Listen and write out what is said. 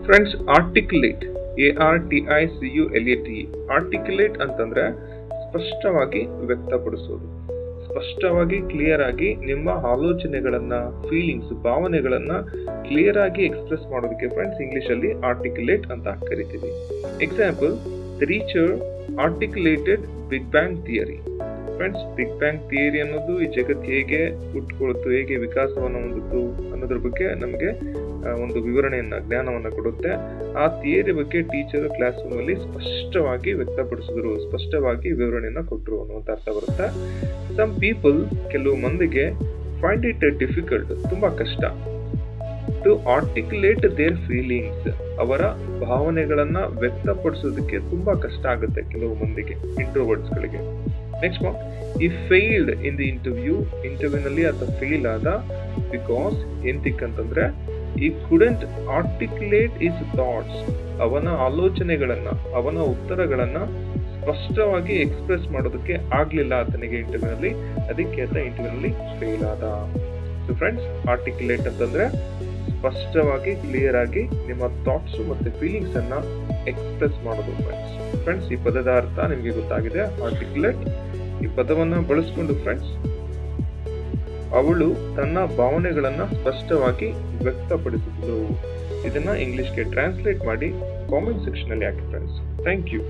Friends, articulate, ARTICULATE, articulate ಅಂತಂದ್ರೆ ಸ್ಪಷ್ಟವಾಗಿ ವ್ಯಕ್ತಪಡಿಸೋದು, ಸ್ಪಷ್ಟವಾಗಿ ಕ್ಲಿಯರ್ ಆಗಿ ನಿಮ್ಮ ಆಲೋಚನೆಗಳನ್ನ, ಫೀಲಿಂಗ್ಸ್, ಭಾವನೆಗಳನ್ನ ಕ್ಲಿಯರ್ ಆಗಿ ಎಕ್ಸ್ಪ್ರೆಸ್ ಮಾಡೋದಕ್ಕೆ ಫ್ರೆಂಡ್ಸ್ ಇಂಗ್ಲಿಷ್ ಅಲ್ಲಿ ಆರ್ಟಿಕ್ಯುಲೇಟ್ ಅಂತ ಕರಿತೀವಿ. Example, the teacher articulated big bang theory. Friends, big bang theory ಅನ್ನೋದು ಈ ಜಗತ್ತು ಹೇಗೆ ಹುಟ್ಟುಕೊಳ್ತು, ಹೇಗೆ ವಿಕಾಸವನ್ನು ಹೊಂದಿತು ಅನ್ನೋದ್ರ ಬಗ್ಗೆ ನಮಗೆ ಒಂದು ವಿವರಣೆಯನ್ನ, ಜ್ಞಾನವನ್ನ ಕೊಡುತ್ತೆ. ಆ ಥಿಯರಿ ಬಗ್ಗೆ ಟೀಚರ್ ಕ್ಲಾಸ್ ರೂಮ್ ಅಲ್ಲಿ ಸ್ಪಷ್ಟವಾಗಿ ವ್ಯಕ್ತಪಡಿಸಿದ್ರು, ಸ್ಪಷ್ಟವಾಗಿ ವಿವರಣೆಯನ್ನ ಕೊಟ್ಟರು ಅನ್ನುವಂತ ಅರ್ಥ ಬರುತ್ತೆ. ಸಮ್ ಪೀಪಲ್, ಕೆಲವು ಮಂದಿಗೆ ಫೈಂಡ್ ಇಟ್ ಡಿಫಿಕಲ್ಟ್, ತುಂಬಾ ಕಷ್ಟ, ಟು ಆರ್ಟಿಕ್ಯುಲೇಟ್ ದೇರ್ ಫೀಲಿಂಗ್ಸ್, ಅವರ ಭಾವನೆಗಳನ್ನ ವ್ಯಕ್ತಪಡಿಸೋದಕ್ಕೆ ತುಂಬಾ ಕಷ್ಟ ಆಗುತ್ತೆ ಕೆಲವು ಮಂದಿಗೆ, ಇಂಟ್ರೋವರ್ಟ್ಸ್ ಗಳಿಗೆ. ನೆಕ್ಸ್ಟ್ ಒನ್, ಈ ಫೇಲ್ಡ್ ಇನ್ ದಿ ಇಂಟರ್ವ್ಯೂನಲ್ಲಿ ಆತ ಫೇಲ್ ಆದ ಬಿಕಾಸ್ ಎಂತಿಕ್ಕಂತಂದ್ರೆ ಈ ಕುಡೆಂಟ್ ಆರ್ಟಿಕ್ಯುಲೇಟ್ ಇಸ್ ಥಾಟ್ಸ್, ಅವನ ಆಲೋಚನೆಗಳನ್ನ, ಅವನ ಉತ್ತರಗಳನ್ನ ಸ್ಪಷ್ಟವಾಗಿ ಎಕ್ಸ್ಪ್ರೆಸ್ ಮಾಡೋದಕ್ಕೆ ಆಗ್ಲಿಲ್ಲ ಆತನಿಗೆ ಇಂಟರ್ವ್ಯೂನಲ್ಲಿ, ಅದಕ್ಕೆ ಆತ ಇಂಟರ್ವ್ಯೂನಲ್ಲಿ ಫೇಲ್ ಆದ. ಸೊ ಫ್ರೆಂಡ್ಸ್, ಆರ್ಟಿಕ್ಯುಲೇಟ್ ಅಂತಂದ್ರೆ ಸ್ಪಷ್ಟವಾಗಿ ಕ್ಲಿಯರ್ ಆಗಿ ನಿಮ್ಮ ಥಾಟ್ಸ್ ಮತ್ತೆ ಫೀಲಿಂಗ್ಸ್ ಅನ್ನ ಎಕ್ಸ್ಪ್ರೆಸ್ ಮಾಡೋದು. ಫ್ರೆಂಡ್ಸ್, ಈ ಪದದ ಅರ್ಥ ನಿಮಗೆ ಗೊತ್ತಾಗಿದೆ, ಆರ್ಟಿಕ್ಯುಲೇಟ್. ಈ ಪದವನ್ನ ಬಳಸ್ಕೊಂಡು ಫ್ರೆಂಡ್ಸ್, ಅವಳು ತನ್ನ ಭಾವನೆಗಳನ್ನ ಸ್ಪಷ್ಟವಾಗಿ ವ್ಯಕ್ತಪಡಿಸಿದ್ರು. ಇದನ್ನ ಇಂಗ್ಲಿಷ್ಗೆ ಟ್ರಾನ್ಸ್ಲೇಟ್ ಮಾಡಿ ಕಾಮೆಂಟ್ ಸೆಕ್ಷನ್ ಅಲ್ಲಿ ಹಾಕಿ ಫ್ರೆಂಡ್ಸ್. Thank you.